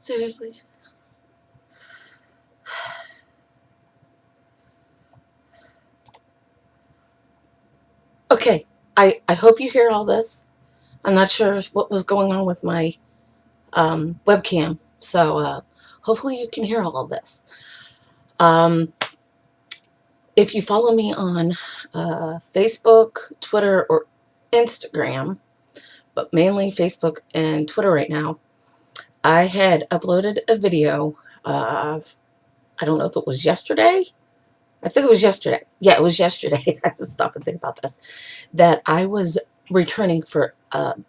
Seriously. Okay, I hope you hear all this. I'm not sure what was going on with my webcam, so hopefully you can hear all of this. Um, if you follow me on Facebook, Twitter, or Instagram, but mainly Facebook and Twitter right now, I had uploaded a video. I don't know if it was yesterday. I think it was yesterday. Yeah, it was yesterday. I have to stop and think about this. That I was returning for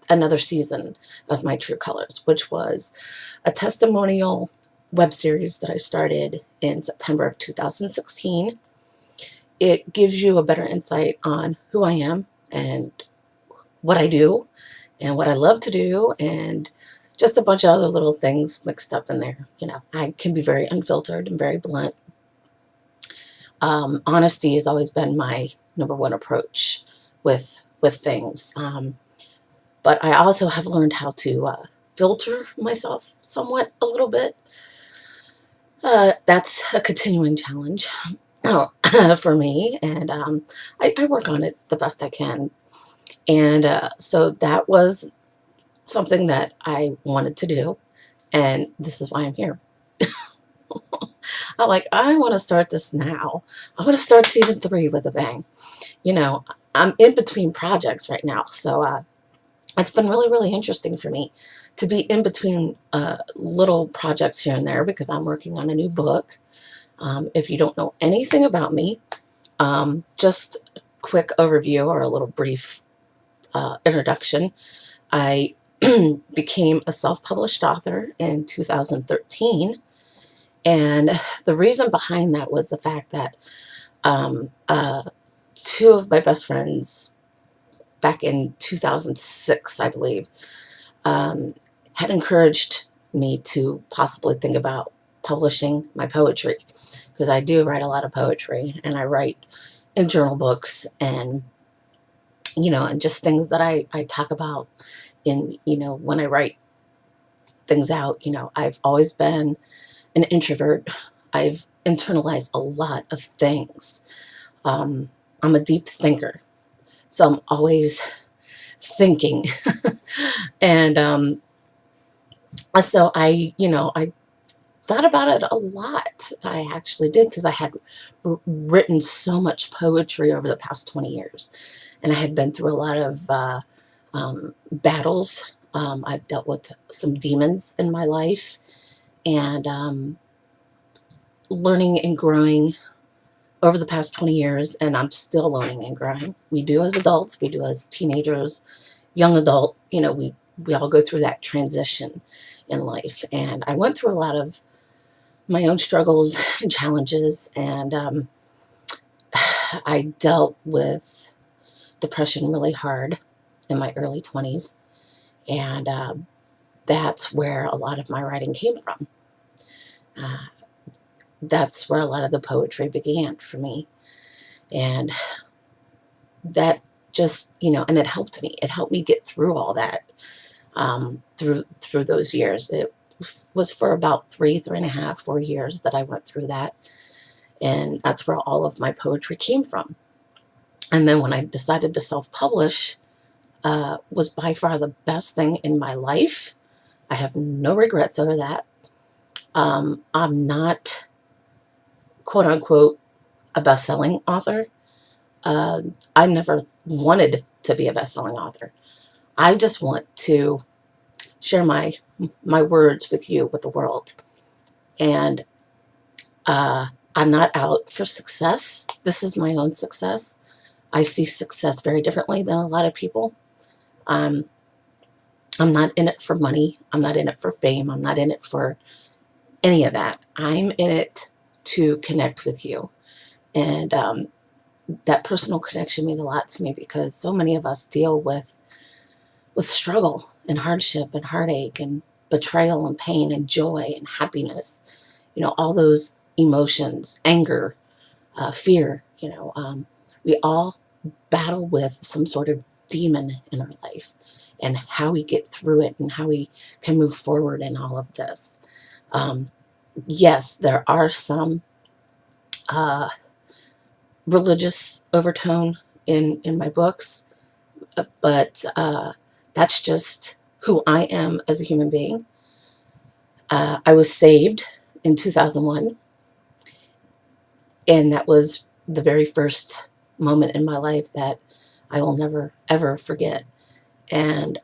another season of My True Colors, which was a testimonial web series that I started in September of 2016. It gives you a better insight on who I am and what I do and what I love to do and just a bunch of other little things mixed up in there. You know, I can be very unfiltered and very blunt. Honesty has always been my number one approach with things. But I also have learned how to filter myself somewhat a little bit. That's a continuing challenge for me, and I work on it the best I can. And so that was something that I wanted to do, and this is why I'm here. I want to start this now. I want to start season 3 with a bang. You know, I'm in between projects right now, so it's been really, really interesting for me to be in between little projects here and there because I'm working on a new book. If you don't know anything about me, just a quick overview or a little brief introduction. I became a self-published author in 2013. And the reason behind that was the fact that two of my best friends back in 2006, I believe, had encouraged me to possibly think about publishing my poetry because I do write a lot of poetry and I write in journal books and, you know, and just things that I talk about in, you know, when I write things out. You know, I've always been an introvert. I've internalized a lot of things. I'm a deep thinker, so I'm always thinking. And so I thought about it a lot. I actually did because I had written so much poetry over the past 20 years. And I had been through a lot of battles. I've dealt with some demons in my life. And learning and growing over the past 20 years. And I'm still learning and growing. We do as adults. We do as teenagers, young adult. You know, we all go through that transition in life. And I went through a lot of my own struggles and challenges, and I dealt with depression really hard in my early 20s, and that's where a lot of my writing came from. That's where a lot of the poetry began for me, and that just, you know, and it helped me. It helped me get through all that, through those years. It was for about 3.5, 4 years that I went through that. And that's where all of my poetry came from. And then when I decided to self-publish, was by far the best thing in my life. I have no regrets over that. I'm not, quote unquote, a best-selling author. I never wanted to be a best-selling author. I just want to share my words with you, with the world. And I'm not out for success. This is my own success. I see success very differently than a lot of people. I'm not in it for money. I'm not in it for fame. I'm not in it for any of that. I'm in it to connect with you. And that personal connection means a lot to me because so many of us deal with struggle and hardship and heartache and betrayal and pain and joy and happiness. You know, all those emotions, anger, fear, you know, we all battle with some sort of demon in our life. and how we get through it and how we can move forward in all of this. Yes, there are some religious overtone in my books, but that's just who I am as a human being. I was saved in 2001, and that was the very first moment in my life that I will never, ever forget. And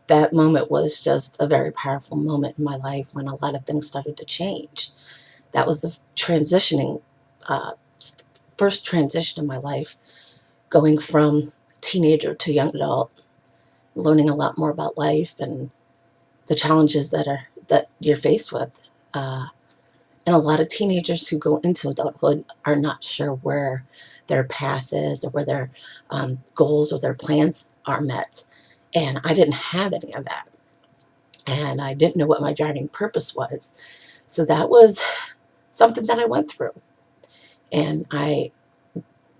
that moment was just a very powerful moment in my life when a lot of things started to change. That was the transitioning, first transition in my life, going from teenager to young adult, learning a lot more about life and the challenges that you're faced with. And a lot of teenagers who go into adulthood are not sure where their path is or where their goals or their plans are met. And I didn't have any of that. And I didn't know what my driving purpose was. So that was something that I went through. And I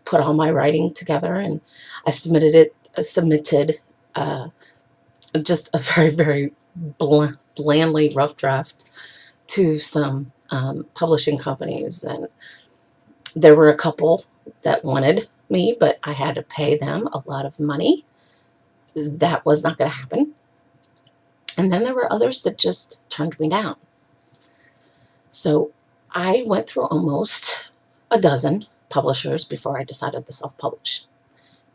put all my writing together and I submitted just a very, very blandly rough draft to some publishing companies. And there were a couple that wanted me, but I had to pay them a lot of money. That was not going to happen. And then there were others that just turned me down. So I went through almost a dozen publishers before I decided to self-publish.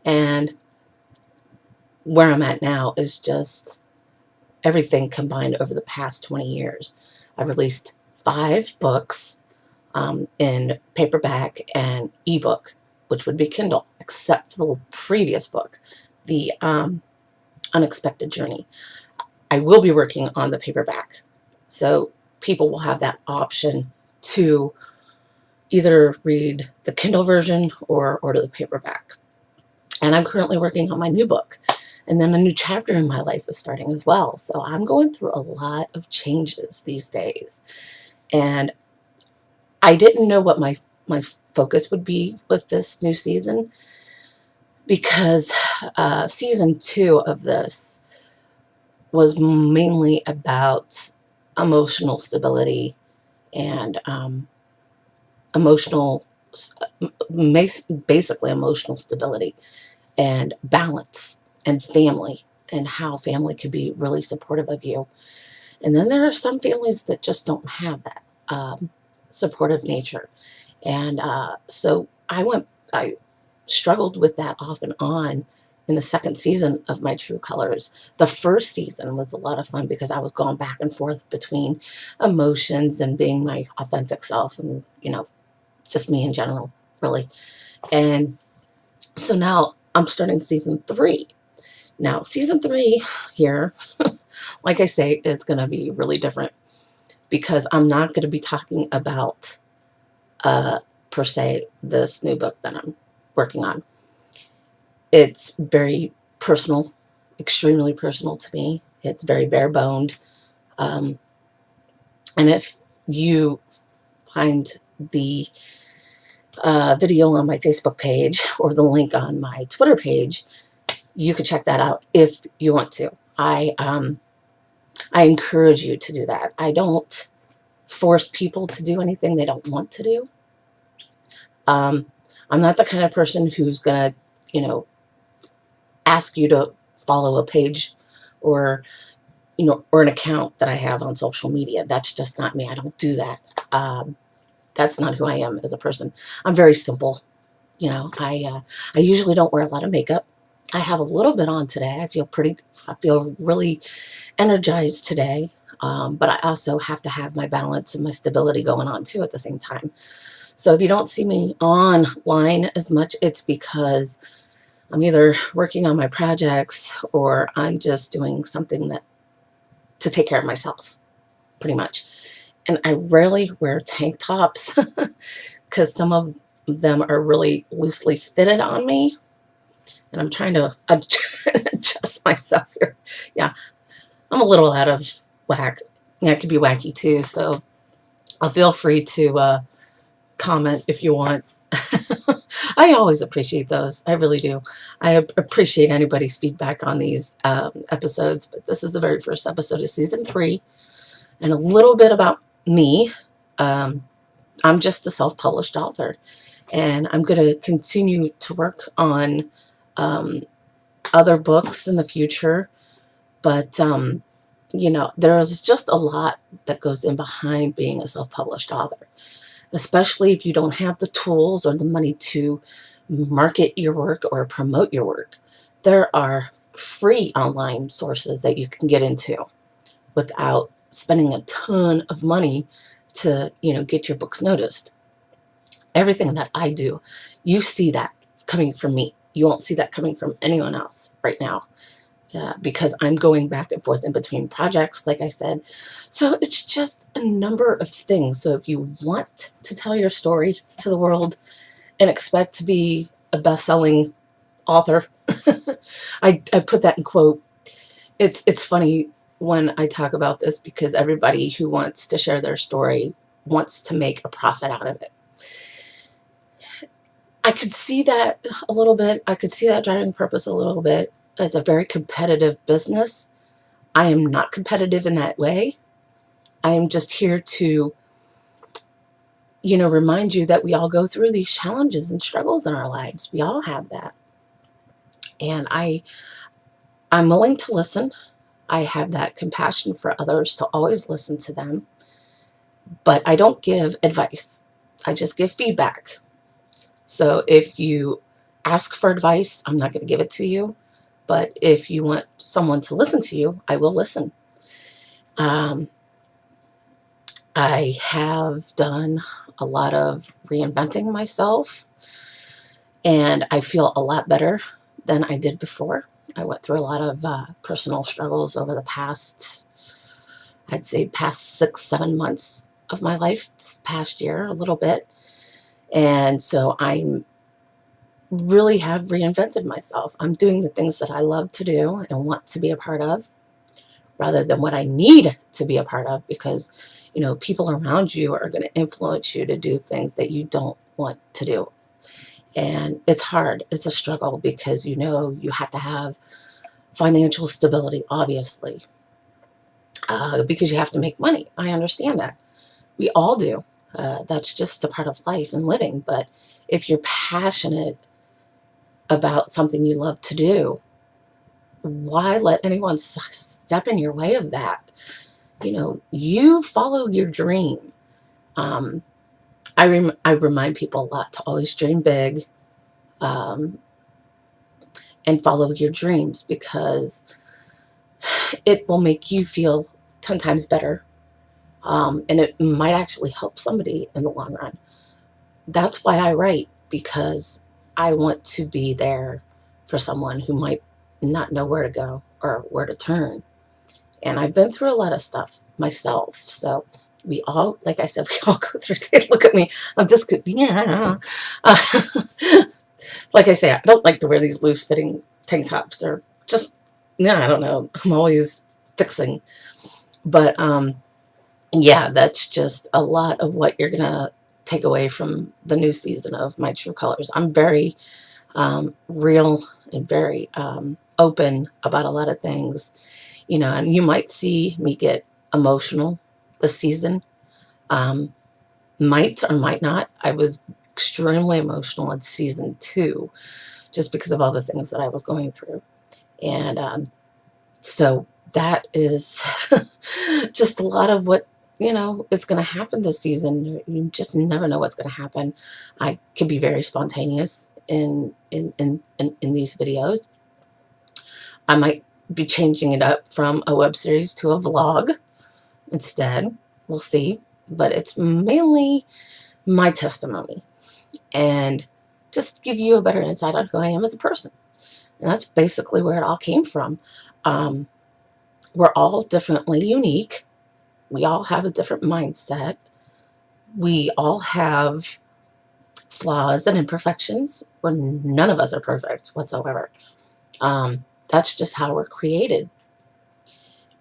And where I'm at now is just everything combined over the past 20 years. I've released 5 books in paperback and ebook, which would be Kindle, except for the previous book, The Unexpected Journey. I will be working on the paperback, so people will have that option to either read the Kindle version or order the paperback. And I'm currently working on my new book, and then a new chapter in my life is starting as well. So I'm going through a lot of changes these days, and I didn't know what my focus would be with this new season, because season 2 of this was mainly about emotional stability and basically emotional stability and balance and family, and how family could be really supportive of you. And then there are some families that just don't have that supportive nature. And so I struggled with that off and on in the second season of my True Colors. The first season was a lot of fun because I was going back and forth between emotions and being my authentic self and, just me in general, really. And so now I'm starting season 3. Now, season 3 here, like I say, is going to be really different because I'm not going to be talking about, per se, this new book that I'm working on. It's very personal, extremely personal to me. It's very bare-boned. And if you find the video on my Facebook page or the link on my Twitter page, you could check that out if you want to. I encourage you to do that. I don't force people to do anything they don't want to do. I'm not the kind of person who's going to, ask you to follow a page or, or an account that I have on social media. That's just not me. I don't do that. That's not who I am as a person. I'm very simple. I usually don't wear a lot of makeup. I have a little bit on today. I feel really energized today. But I also have to have my balance and my stability going on too at the same time. So if you don't see me online as much, it's because I'm either working on my projects or I'm just doing something to take care of myself, pretty much. And I rarely wear tank tops because some of them are really loosely fitted on me. And I'm trying to adjust myself here. Yeah, I'm a little out of whack. Yeah, it could be wacky too. So feel free to comment if you want. I always appreciate those. I really do. I appreciate anybody's feedback on these episodes, but this is the very first episode of season 3, and a little bit about me. Um, I'm just a self-published author, and I'm going to continue to work on um, other books in the future. But, there's just a lot that goes in behind being a self-published author, especially if you don't have the tools or the money to market your work or promote your work. There are free online sources that you can get into without spending a ton of money to, get your books noticed. Everything that I do, you see that coming from me. You won't see that coming from anyone else right now. Because I'm going back and forth in between projects, like I said. So it's just a number of things. So if you want to tell your story to the world and expect to be a best-selling author, I put that in quote. It's funny when I talk about this because everybody who wants to share their story wants to make a profit out of it. I could see that a little bit. I could see that driving purpose a little bit. It's a very competitive business. I am not competitive in that way. I am just here to, remind you that we all go through these challenges and struggles in our lives. We all have that. And I'm willing to listen. I have that compassion for others to always listen to them. But I don't give advice. I just give feedback. So if you ask for advice, I'm not going to give it to you. But if you want someone to listen to you, I will listen. I have done a lot of reinventing myself, and I feel a lot better than I did before. I went through a lot of personal struggles over the past, I'd say past 6-7 months of my life, this past year, a little bit. And so I really have reinvented myself. I'm doing the things that I love to do and want to be a part of, rather than what I need to be a part of, because, people around you are going to influence you to do things that you don't want to do. And it's hard. It's a struggle because, you have to have financial stability, obviously, because you have to make money. I understand that. We all do. That's just a part of life and living. But if you're passionate about something you love to do, why let anyone step in your way of that? You follow your dream. I remind people a lot to always dream big, and follow your dreams, because it will make you feel 10 times better. And it might actually help somebody in the long run. That's why I write, because I want to be there for someone who might not know where to go or where to turn. And I've been through a lot of stuff myself. So we all, like I said, we all go through it. Look at me. I'm just, yeah. Like I say, I don't like to wear these loose fitting tank tops. They're just, I don't know. I'm always fixing. But yeah, that's just a lot of what you're going to take away from the new season of My True Colors. I'm very real and very open about a lot of things, and you might see me get emotional this season. Might or might not. I was extremely emotional in season 2 just because of all the things that I was going through. And so that is just a lot of what, is going to happen this season. You just never know what's going to happen. I can be very spontaneous in these videos. I might be changing it up from a web series to a vlog instead. We'll see. But it's mainly my testimony, and just give you a better insight on who I am as a person. And that's basically where it all came from. We're all differently unique. We all have a different mindset. We all have flaws and imperfections, where none of us are perfect whatsoever. That's just how we're created.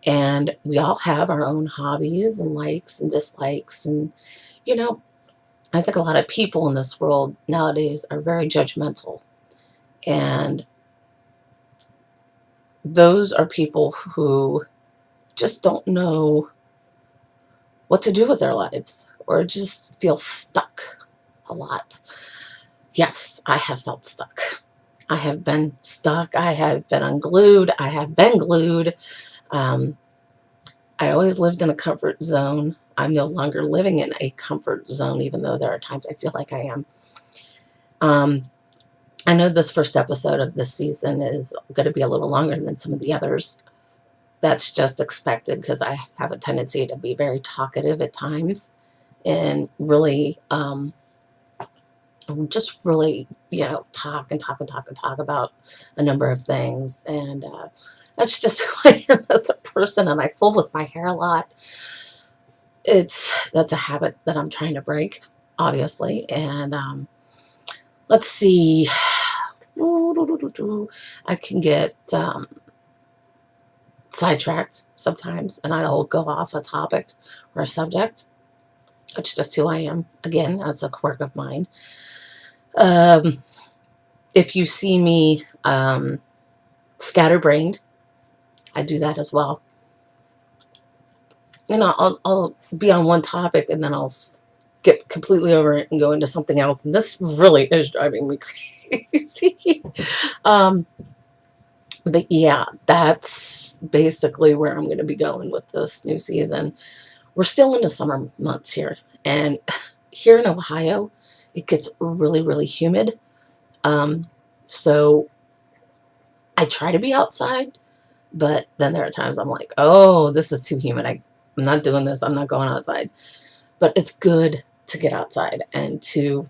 And we all have our own hobbies and likes and dislikes. And, I think a lot of people in this world nowadays are very judgmental. And those are people who just don't know what to do with their lives or just feel stuck a lot. Yes, I have felt stuck. I have been stuck. I have been unglued. I have been glued. Um, I always lived in a comfort zone. I'm no longer living in a comfort zone, even though there are times I feel like I am. I know this first episode of this season is going to be a little longer than some of the others. That's just expected because I have a tendency to be very talkative at times and really just really, talk and talk and talk and talk about a number of things. And that's just who I am as a person. And I fool with my hair a lot. That's a habit that I'm trying to break, obviously. And let's see. I can get sidetracked sometimes, and I'll go off a topic or a subject. It's just who I am. Again, as a quirk of mine. If you see me scatterbrained, I do that as well. I'll be on one topic and then I'll skip completely over it and go into something else. And this really is driving me crazy. But yeah, that's basically where I'm going to be going with this new season. We're still in the summer months here. And here in Ohio, it gets really, really humid. So I try to be outside, but then there are times I'm like, oh, this is too humid. I'm not doing this. I'm not going outside. But it's good to get outside and to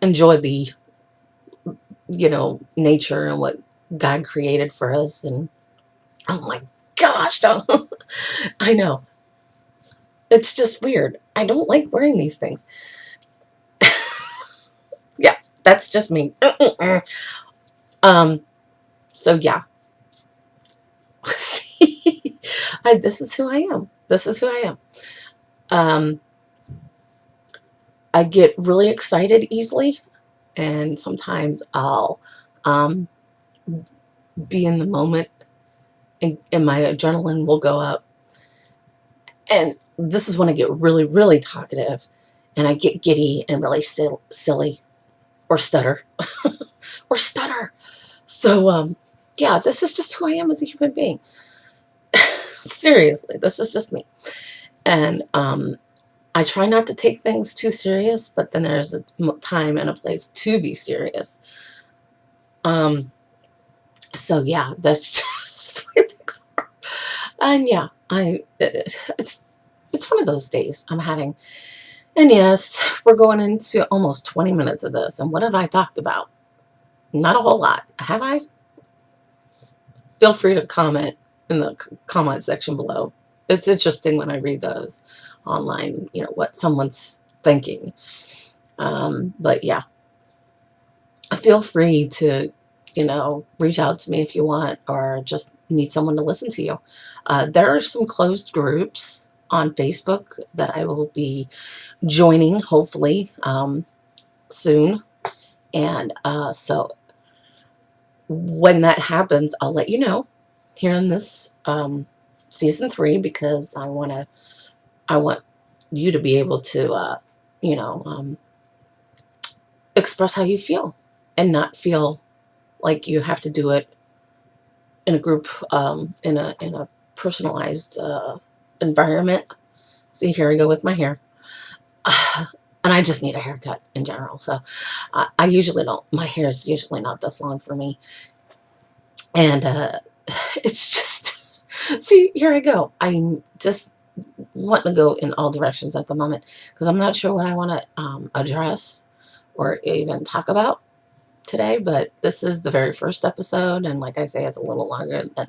enjoy the, nature and what God created for us. And oh my gosh, I know. It's just weird. I don't like wearing these things. Yeah, that's just me. So yeah. This is who I am. This is who I am. I get really excited easily, and sometimes I'll be in the moment, and my adrenaline will go up. And this is when I get really, really talkative, and I get giddy and really silly, or stutter, or stutter. So, yeah, this is just who I am as a human being. Seriously, this is just me. And I try not to take things too serious, but then there's a time and a place to be serious. So yeah, that's just the way things are. And yeah, it's one of those days I'm having. And yes, we're going into almost 20 minutes of this. And what have I talked about? Not a whole lot. Have I? Feel free to comment in the comment section below. It's interesting when I read those online, what someone's thinking. But yeah, feel free to, reach out to me if you want, or just need someone to listen to you. There are some closed groups on Facebook that I will be joining, hopefully, soon. And so when that happens, I'll let you know here in this season 3, because I want you to be able to, express how you feel and not feel like you have to do it in a group, in a personalized environment. See, here I go with my hair. And I just need a haircut in general. So I usually don't, my hair is usually not this long for me. And it's just, see, here I go. I'm just wanting to go in all directions at the moment because I'm not sure what I want to address or even talk about today. But this is the very first episode. And like I say, it's a little longer than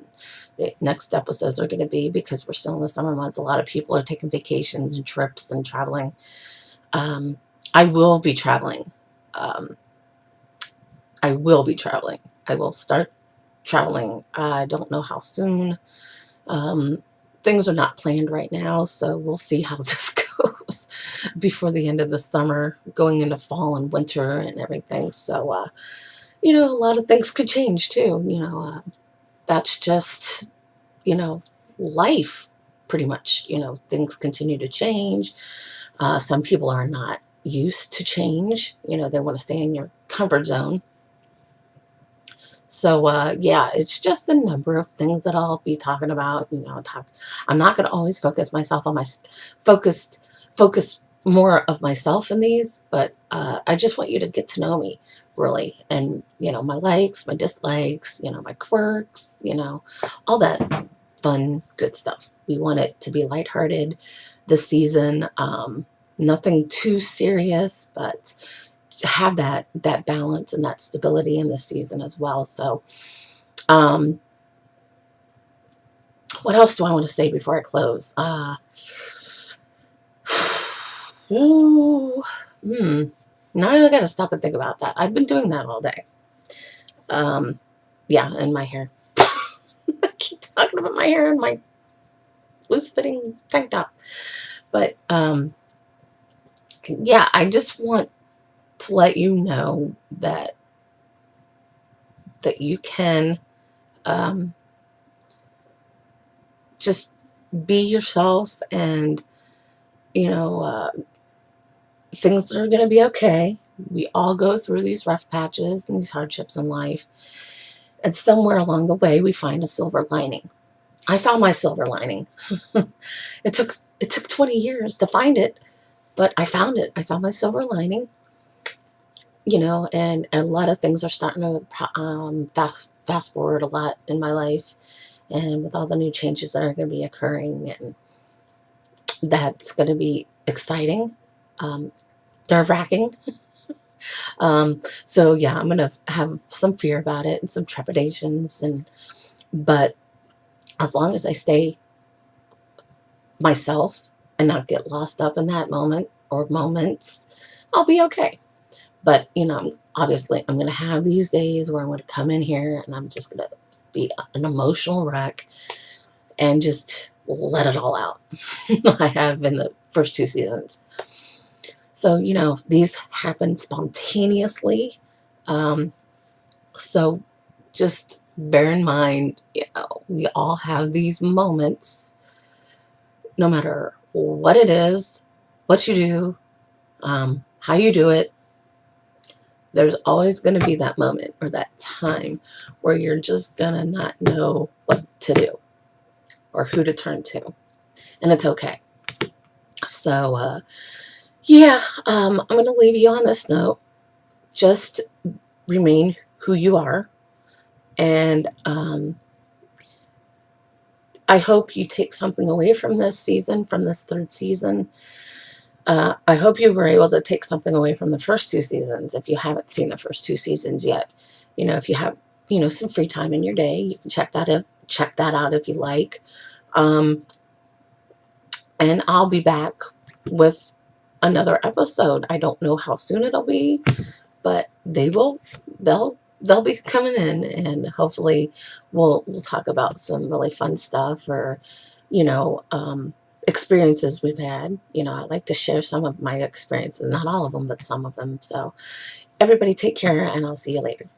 the next episodes are going to be because we're still in the summer months. A lot of people are taking vacations and trips and traveling. I will be traveling. I will start traveling. I don't know how soon. Things are not planned right now, so we'll see how this goes. before the end of the summer, going into fall and winter and everything. So, a lot of things could change too. That's just, you know, life pretty much. Things continue to change. Some people are not used to change. They want to stay in your comfort zone. So yeah, it's just a number of things that I'll be talking about. I'm not going to always focus myself on focused focus more of myself in these, but I just want you to get to know me really, and my likes, my dislikes, my quirks, all that fun, good stuff. We want it to be lighthearted this season. Nothing too serious, but to have that balance and that stability in the season as well. So, um, what else do I want to say before I close? Ooh, now I got to stop and think about that. I've been doing that all day. Yeah, and my hair. I keep talking about my hair and my loose-fitting tank top. But yeah, I just want to let you know that you can just be yourself, and things are going to be okay. We all go through these rough patches and these hardships in life, and somewhere along the way we find a silver lining. I found my silver lining. It took 20 years to find it, but I found it. I found my silver lining. And a lot of things are starting to fast forward a lot in my life, and with all the new changes that are going to be occurring, and that's going to be exciting, nerve-wracking. So yeah, I'm going to have some fear about it and some trepidations, but as long as I stay myself and not get lost up in that moment or moments, I'll be okay. But, obviously I'm going to have these days where I'm going to come in here and I'm just going to be an emotional wreck and just let it all out. I have in the first 2 seasons. So, these happen spontaneously. So just bear in mind, we all have these moments, no matter what it is, what you do, how you do it. There's always going to be that moment or that time where you're just going to not know what to do or who to turn to. And it's okay. So, yeah, I'm going to leave you on this note. Just remain who you are. And I hope you take something away from this season, from this 3rd season. I hope you were able to take something away from the first 2 seasons. If you haven't seen the first 2 seasons yet, if you have, some free time in your day, you can check that out if you like. And I'll be back with another episode. I don't know how soon it'll be, but they'll be coming in, and hopefully we'll talk about some really fun stuff, or experiences we've had. I like to share some of my experiences, not all of them, but some of them. So everybody take care, and I'll see you later.